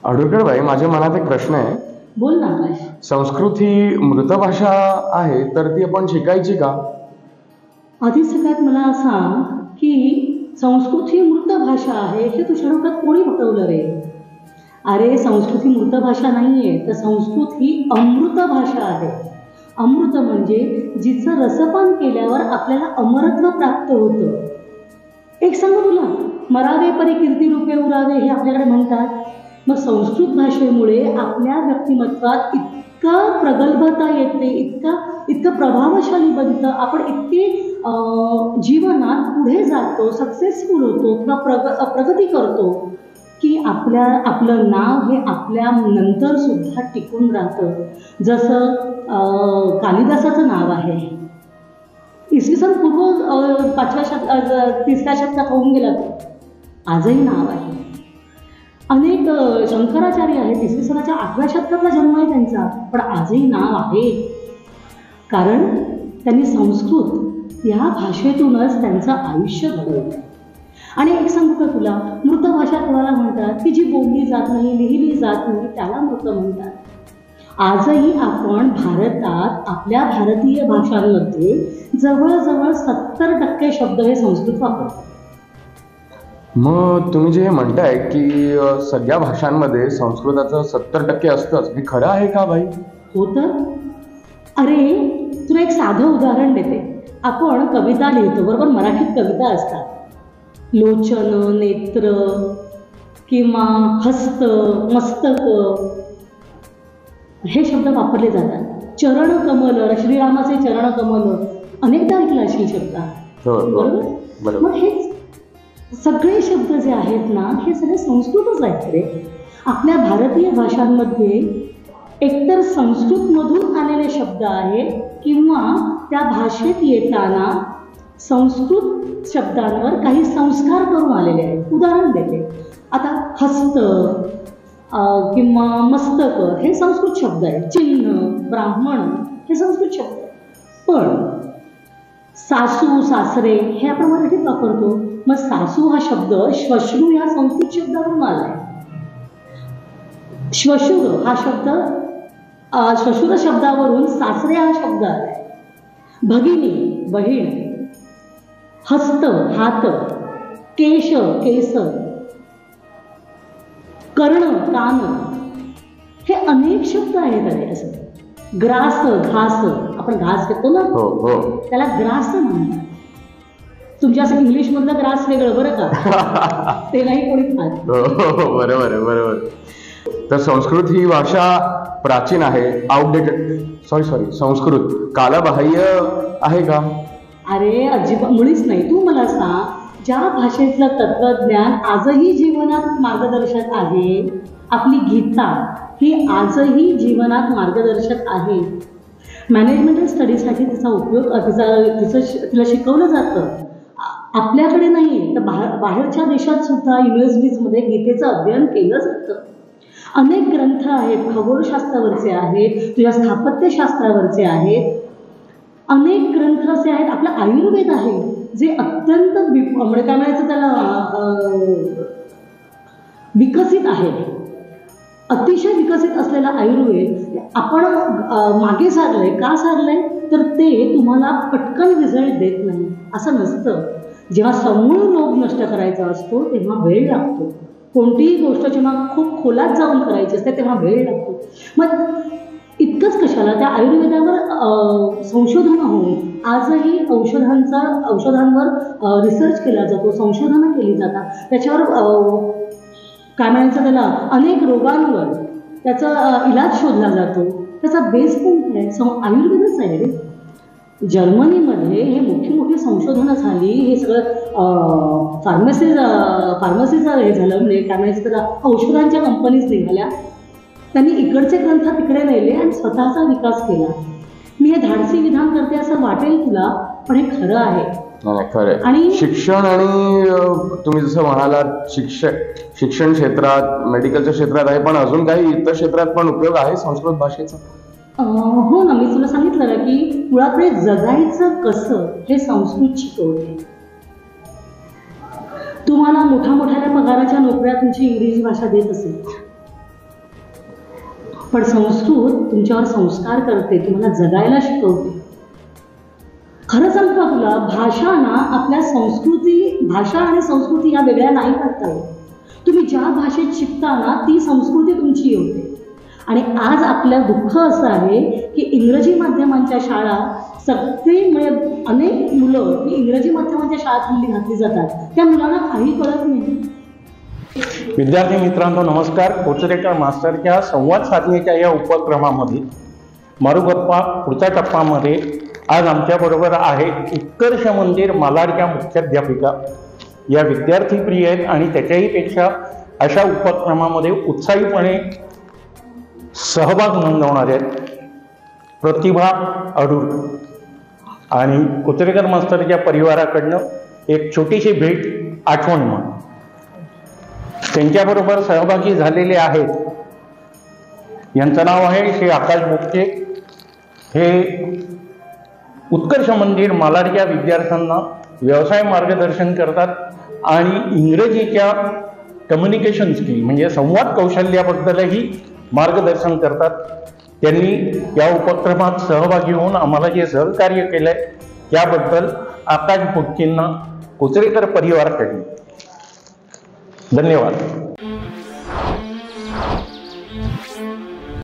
आडुळकर बाई, माझ्या मनात एक प्रश्न आहे. बोल ना आकाश. संस्कृत ही मृत भाषा आहे, तर ती आपण शिकायची का? आधी सगळ्यात मला सांग की संस्कृत ही मृत भाषा आहे हे तुझ्या डोक्यात कोणी पटवलं रे? अरे संस्कृत ही मृत भाषा नाहीये, तर संस्कृत ही अमृत भाषा आहे. अमृत म्हणजे जिचं रसपान केल्यावर आपल्याला अमरत्व प्राप्त होतं. एक सांगू तुला, मरावे परी कीर्ती रूपे उरावे हे आपल्याकडे म्हणतात. मग संस्कृत भाषेमुळे आपल्या व्यक्तिमत्वात इतका प्रगल्भता येते, इतकं प्रभावशाली बनतं, आपण इतके जीवनात पुढे जातो, सक्सेसफुल होतो किंवा प्रगती करतो की आपलं नाव हे आपल्या नंतर सुद्धा टिकून राहतं. जसं कालिदासाचं नाव आहे, इसवी सन पूर्व 3ऱ्या शतकात होऊन गेला, आजही नाव आहे. अनेक शंकराचार्य आहेत, इसवी सनाच्या 8व्या शतकातला जन्म आहे त्यांचा, पण आजही नाव आहे. कारण त्यांनी संस्कृत या भाषेतूनच त्यांचं आयुष्य घडवलं. आणि एक सांगू का तुला, मृत भाषा कोणाला म्हणतात की जी बोलली जात नाही, लिहिली जात नाही, त्याला मृत म्हणतात. आजही आपण भारतात आपल्या भारतीय भाषांमध्ये जवळजवळ 70% शब्द हे संस्कृत वापरतात. मग तुम्ही जे म्हणताय की सगळ्या भाषांमध्ये संस्कृताचं 70% असतंच, हे खरं आहे का बाई? हो तर. अरे तुला एक साधं उदाहरण देते. आपण कविता लिहितो बरोबर, मराठीत कविता असतात. लोचन, नेत्र किंवा हस्त, मस्तक हे शब्द वापरले जातात. चरण कमल, श्रीरामाचे चरण कमल अनेकदा ऐकला असेल शब्द, बरोबर? मग हे सगळे शब्द जे आहेत ना, हे सगळे संस्कृतच आहेत रे. आपल्या भारतीय भाषांमध्ये एकतर संस्कृतमधून आलेले शब्द आहेत किंवा त्या भाषेत येताना संस्कृत शब्दांवर काही संस्कार करून आलेले आहेत. उदाहरण देते, आता हस्त किंवा मस्तक हे संस्कृत शब्द आहेत. चिन्ह, ब्राह्मण हे संस्कृत शब्द आहेत. पण सासू, सासरे हे आपण मराठीत वापरतो. मग सासू हा शब्द श्वश्रू या संस्कृत शब्दावरून आलाय. श्वशुर हा शब्द श्वशुर शब्दावरून सासरे हा शब्द आलाय. भगिनी बहीण, हस्त हात, केश केस, कर्ण कान, हे अनेक शब्द आहेत. अरे असं ग्रास घास, आपण घास घेतो ना, त्याला ग्रास म्हणतात. तुमच्या असं इंग्लिश मधलं ग्रास वेगळं बरं का, ते नाही कोणी खात. बरोबर आहे, बरोबर. तर संस्कृत ही भाषा प्राचीन आहे, आउटडेटेड, सॉरी संस्कृत कालबाह्य आहे का? अरे अजिबात मुळीच नाही. तू मला सांग, ज्या भाषेतलं तत्वज्ञान आजही जीवनात मार्गदर्शक आहे, आपली गीता ही आजही जीवनात मार्गदर्शक आहे. मॅनेजमेंटल स्टडीजसाठी तिचा उपयोग तिला शिकवलं जातं. आपल्याकडे नाही तर बाहेरच्या देशात सुद्धा युनिव्हर्सिटीजमध्ये गीतेचं अध्ययन केलं जातं. अनेक ग्रंथ आहेत, खगोलशास्त्रावरचे आहेत, तुझ्या स्थापत्यशास्त्रावरचे आहेत. अनेक ग्रंथ असे आहेत. आपला आयुर्वेद आहे जे अत्यंत म्हणजे काय म्हणायचं त्याला, विकसित आहे. अतिशय विकसित असलेला आयुर्वेद आपण मागे सारलंय. का सारलंय तर ते तुम्हाला पटकन रिझल्ट देत नाही, असं नसतं. जेव्हा समूळ रोग नष्ट करायचा असतो तेव्हा वेळ लागतो. कोणतीही गोष्ट जेव्हा खूप खोलात जाऊन करायची असते तेव्हा वेळ लागतो. मग इतकंच कशाला, त्या आयुर्वेदावर संशोधन होऊन आजही औषधांवर रिसर्च केला जातो, संशोधनं केली जातात. त्याच्यावर काय म्हणायचं त्याला, अनेक रोगांवर त्याचा इलाज शोधला जातो. त्याचा बेस पण आहे आयुर्वेदच आहे रे. जर्मनीमध्ये हे मोठी संशोधनं झाली. हे सगळं फार्मसीचं हे झालं, म्हणजे काय म्हणायचं त्याला, औषधांच्या कंपनीज निघाल्या. त्यांनी इकडचे ग्रंथ तिकडे नेले आणि स्वतःचा विकास केला. मी हे धाडसी विधान करते असं वाटेल तुला, पण हे खरं आहे. आणि शिक्षण आणि तुम्ही जसं म्हणालात शिक्षण क्षेत्रात, मेडिकलच्या क्षेत्रात आहे, पण अजून काही इतर क्षेत्रात पण उपयोग आहे संस्कृत भाषेचा. हो ना, मी तुला सांगितलं ना की मुळात जगायचं कसं हे संस्कृत शिकवते. तुम्हाला मोठ्या पगाराच्या नोकऱ्या तुमची इंग्रजी भाषा देत असेल, पण संस्कृत तुमच्यावर संस्कार करते, तुम्हाला जगायला शिकवते. खरं सांगू का तुला, भाषा ना आपल्या भाषा आणि संस्कृती या वेगळ्या नाही करता येत. तुम्ही ज्या भाषेत शिकता ना ती संस्कृती तुमची होते. आणि आज आपलं दुःख असं आहे की इंग्रजी माध्यमांच्या शाळा म्हणजे अनेक मुलं ही इंग्रजी माध्यमांच्या शाळेत हल्ली घातली जातात. त्या मुलांना काही कळत नाही. विद्यार्थी मित्रांनो नमस्कार. कोचरेकर मास्टरच्या संवाद साधनेच्या या उपक्रमामध्ये मारुगप्पा पुढच्या टप्प्यामध्ये आज आमच्याबरोबर आहे उत्कर्ष मंदिर मालाडच्या मुख्याध्यापिका. या विद्यार्थी प्रिय आहेत आणि त्याच्याही पेक्षा अशा उपक्रमामध्ये उत्साहीपणे सहभाग नोंदवणारे आहेत प्रतिभा अडूर. आणि कोचरेकर मास्तरच्या परिवाराकडनं एक छोटीशी भेट आठवण म्हणून त्यांच्याबरोबर सहभागी झालेले आहेत. यांचं नाव आहे श्री आकाश बोपके. हे उत्कर्ष मंदिर मालाडच्या विद्यार्थ्यांना व्यवसाय मार्गदर्शन करतात आणि इंग्रजीच्या कम्युनिकेशन स्किल म्हणजे संवाद कौशल्याबद्दलही मार्गदर्शन करतात. त्यांनी या उपक्रमात सहभागी होऊन आम्हाला जे सहकार्य केलंय त्याबद्दल आकाश बोपकेंना कोचरेकर परिवाराकडे धन्यवाद.